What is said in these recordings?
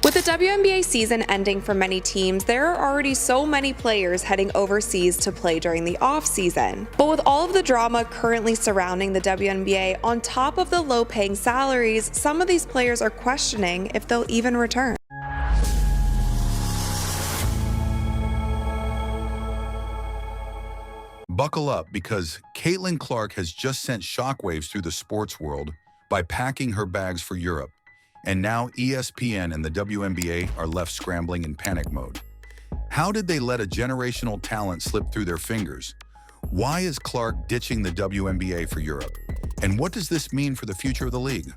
With the WNBA season ending for many teams, there are already so many players heading overseas to play during the off-season. But with all of the drama currently surrounding the WNBA, on top of the low-paying salaries, some of these players are questioning if they'll even return. Buckle up, because Caitlin Clark has just sent shockwaves through the sports world by packing her bags for Europe. And now ESPN and the WNBA are left scrambling in panic mode. How did they let a generational talent slip through their fingers? Why is Clark ditching the WNBA for Europe? And what does this mean for the future of the league?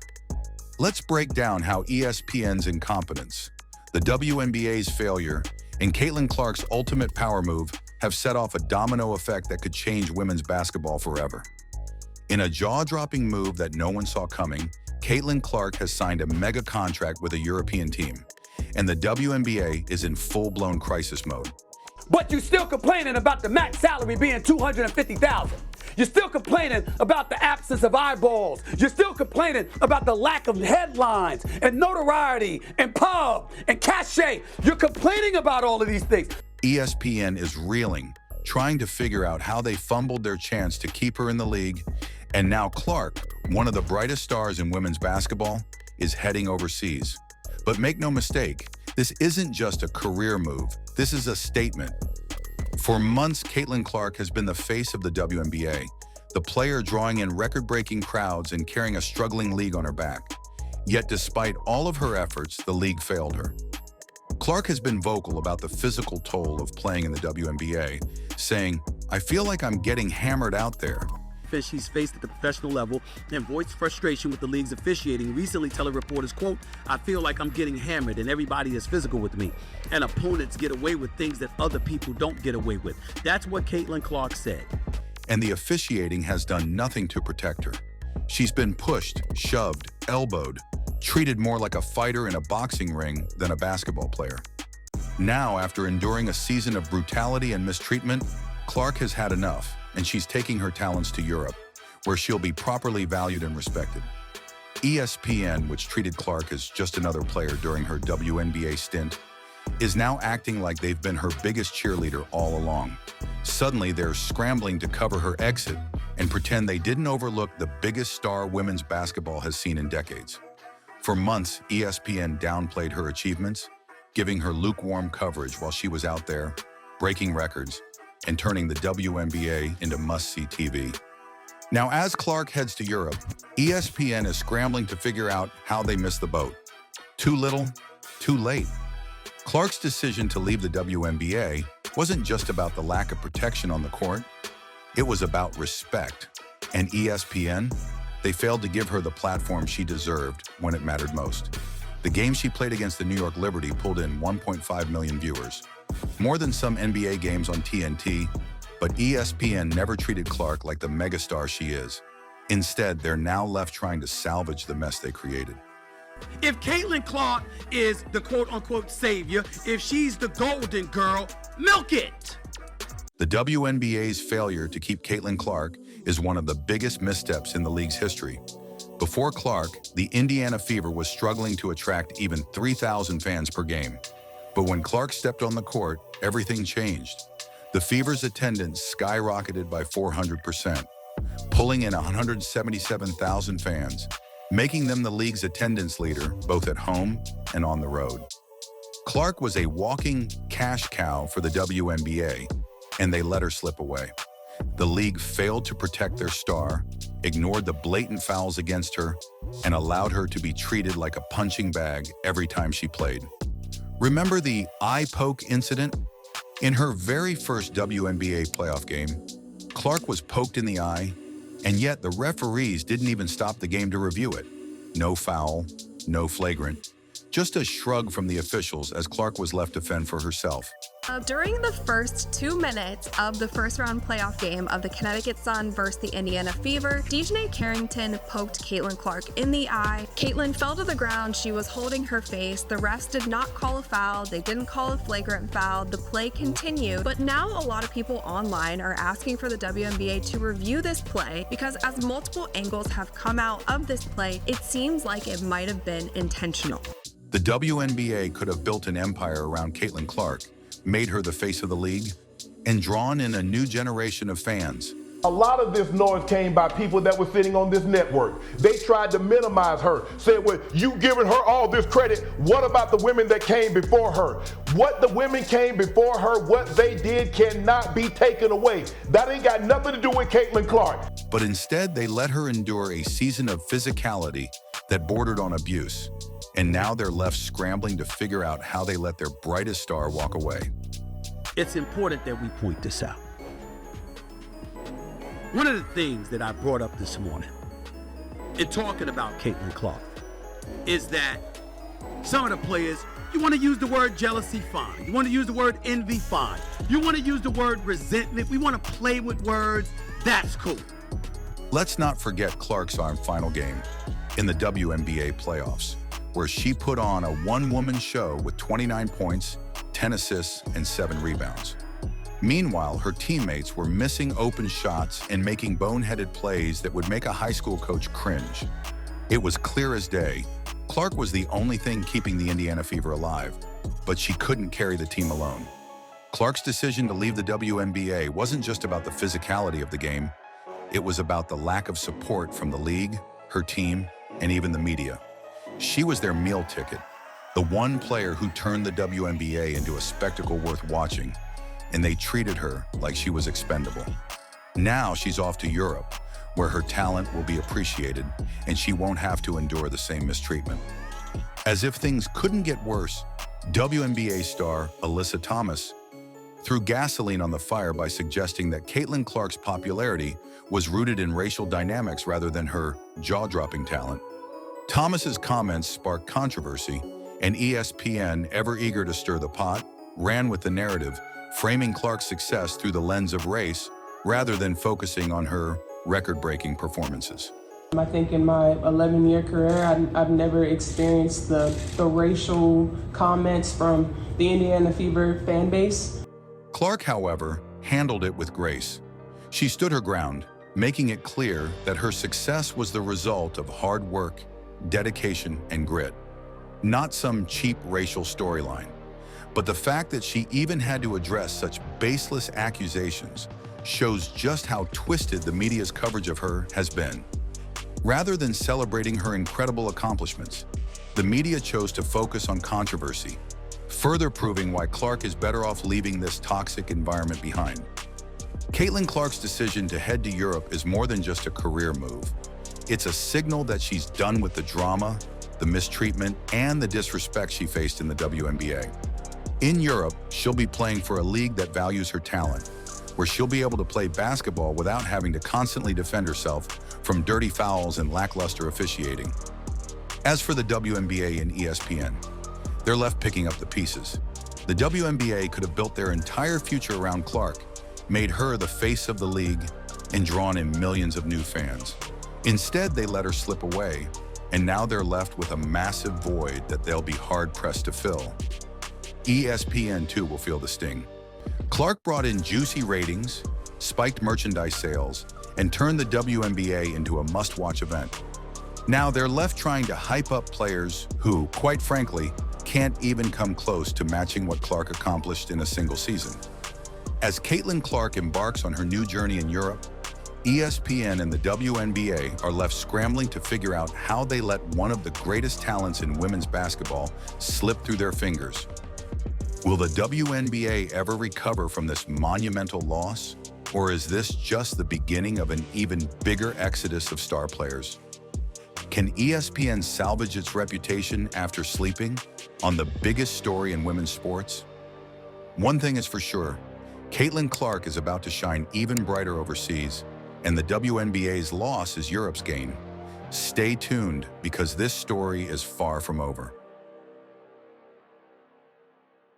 Let's break down how ESPN's incompetence, the WNBA's failure, and Caitlin Clark's ultimate power move have set off a domino effect that could change women's basketball forever. In a jaw-dropping move that no one saw coming, Caitlin Clark has signed a mega contract with a European team, and the WNBA is in full-blown crisis mode. But you're still complaining about the max salary being $250,000. You're still complaining about the absence of eyeballs. You're still complaining about the lack of headlines and notoriety and pub and cachet. You're complaining about all of these things. ESPN is reeling, trying to figure out how they fumbled their chance to keep her in the league, and now Clark, one of the brightest stars in women's basketball, is heading overseas. But make no mistake, this isn't just a career move, this is a statement. For months, Caitlin Clark has been the face of the WNBA, the player drawing in record-breaking crowds and carrying a struggling league on her back. Yet despite all of her efforts, the league failed her. Clark has been vocal about the physical toll of playing in the WNBA, saying, "I feel like I'm getting hammered out there." She's faced at the professional level and voiced frustration with the league's officiating, recently telling reporters, quote, "I feel like I'm getting hammered and everybody is physical with me, and opponents get away with things that other people don't get away with." That's what Caitlin Clark said. And the officiating has done nothing to protect her. She's been pushed, shoved, elbowed, treated more like a fighter in a boxing ring than a basketball player. Now, after enduring a season of brutality and mistreatment, Clark has had enough, and she's taking her talents to Europe, where she'll be properly valued and respected. ESPN, which treated Clark as just another player during her WNBA stint, is now acting like they've been her biggest cheerleader all along. Suddenly, they're scrambling to cover her exit and pretend they didn't overlook the biggest star women's basketball has seen in decades. For months, ESPN downplayed her achievements, giving her lukewarm coverage while she was out there, breaking records, and turning the WNBA into must-see TV. Now, as Clark heads to Europe, ESPN is scrambling to figure out how they missed the boat. Too little, too late. Clark's decision to leave the WNBA wasn't just about the lack of protection on the court. It was about respect. And ESPN, they failed to give her the platform she deserved when it mattered most. The game she played against the New York Liberty pulled in 1.5 million viewers. More than some NBA games on TNT, but ESPN never treated Clark like the megastar she is. Instead, they're now left trying to salvage the mess they created. If Caitlin Clark is the quote-unquote savior, if she's the golden girl, milk it! The WNBA's failure to keep Caitlin Clark is one of the biggest missteps in the league's history. Before Clark, the Indiana Fever was struggling to attract even 3,000 fans per game. But when Clark stepped on the court, everything changed. The Fever's attendance skyrocketed by 400%, pulling in 177,000 fans, making them the league's attendance leader both at home and on the road. Clark was a walking cash cow for the WNBA, and they let her slip away. The league failed to protect their star, ignored the blatant fouls against her, and allowed her to be treated like a punching bag every time she played. Remember the eye poke incident? In her very first WNBA playoff game, Clark was poked in the eye, and yet the referees didn't even stop the game to review it. No foul, no flagrant, just a shrug from the officials as Clark was left to fend for herself. During the first 2 minutes of the first-round playoff game of the Connecticut Sun versus the Indiana Fever, Dejanay Carrington poked Caitlin Clark in the eye. Caitlin fell to the ground. She was holding her face. The refs did not call a foul. They didn't call a flagrant foul. The play continued. But now a lot of people online are asking for the WNBA to review this play because as multiple angles have come out of this play, it seems like it might have been intentional. The WNBA could have built an empire around Caitlin Clark, made her the face of the league, and drawn in a new generation of fans. A lot of this noise came by people that were sitting on this network. They tried to minimize her, said, well, you giving her all this credit. What about the women that came before her? What the women came before her, what they did cannot be taken away. That ain't got nothing to do with Caitlin Clark. But instead, they let her endure a season of physicality that bordered on abuse. And now they're left scrambling to figure out how they let their brightest star walk away. It's important that we point this out. One of the things that I brought up this morning in talking about Caitlin Clark is that some of the players, you want to use the word jealousy, fine. You want to use the word envy, fine. You want to use the word resentment. We want to play with words. That's cool. Let's not forget Clark's final game in the WNBA playoffs, where she put on a one-woman show with 29 points, 10 assists, and 7 rebounds. Meanwhile, her teammates were missing open shots and making boneheaded plays that would make a high school coach cringe. It was clear as day. Clark was the only thing keeping the Indiana Fever alive, but she couldn't carry the team alone. Clark's decision to leave the WNBA wasn't just about the physicality of the game. It was about the lack of support from the league, her team, and even the media. She was their meal ticket, the one player who turned the WNBA into a spectacle worth watching, and they treated her like she was expendable. Now she's off to Europe, where her talent will be appreciated and she won't have to endure the same mistreatment. As if things couldn't get worse, WNBA star Alyssa Thomas threw gasoline on the fire by suggesting that Caitlin Clark's popularity was rooted in racial dynamics rather than her jaw-dropping talent. Thomas's comments sparked controversy, and ESPN, ever eager to stir the pot, ran with the narrative, framing Clark's success through the lens of race rather than focusing on her record-breaking performances. I think in my 11-year career, I've never experienced the racial comments from the Indiana Fever fan base. Clark, however, handled it with grace. She stood her ground, making it clear that her success was the result of hard work, dedication, and grit, not some cheap racial storyline. But the fact that she even had to address such baseless accusations shows just how twisted the media's coverage of her has been. Rather than celebrating her incredible accomplishments, the media chose to focus on controversy, further proving why Clark is better off leaving this toxic environment behind. Caitlin Clark's decision to head to Europe is more than just a career move. It's a signal that she's done with the drama, the mistreatment, and the disrespect she faced in the WNBA. In Europe, she'll be playing for a league that values her talent, where she'll be able to play basketball without having to constantly defend herself from dirty fouls and lackluster officiating. As for the WNBA and ESPN, they're left picking up the pieces. The WNBA could have built their entire future around Clark, made her the face of the league, and drawn in millions of new fans. Instead, they let her slip away, and now they're left with a massive void that they'll be hard-pressed to fill. ESPN, too, will feel the sting. Clark brought in juicy ratings, spiked merchandise sales, and turned the WNBA into a must-watch event. Now they're left trying to hype up players who, quite frankly, can't even come close to matching what Clark accomplished in a single season. As Caitlin Clark embarks on her new journey in Europe, ESPN and the WNBA are left scrambling to figure out how they let one of the greatest talents in women's basketball slip through their fingers. Will the WNBA ever recover from this monumental loss? Or is this just the beginning of an even bigger exodus of star players? Can ESPN salvage its reputation after sleeping on the biggest story in women's sports? One thing is for sure, Caitlin Clark is about to shine even brighter overseas, and the WNBA's loss is Europe's gain. Stay tuned, because this story is far from over.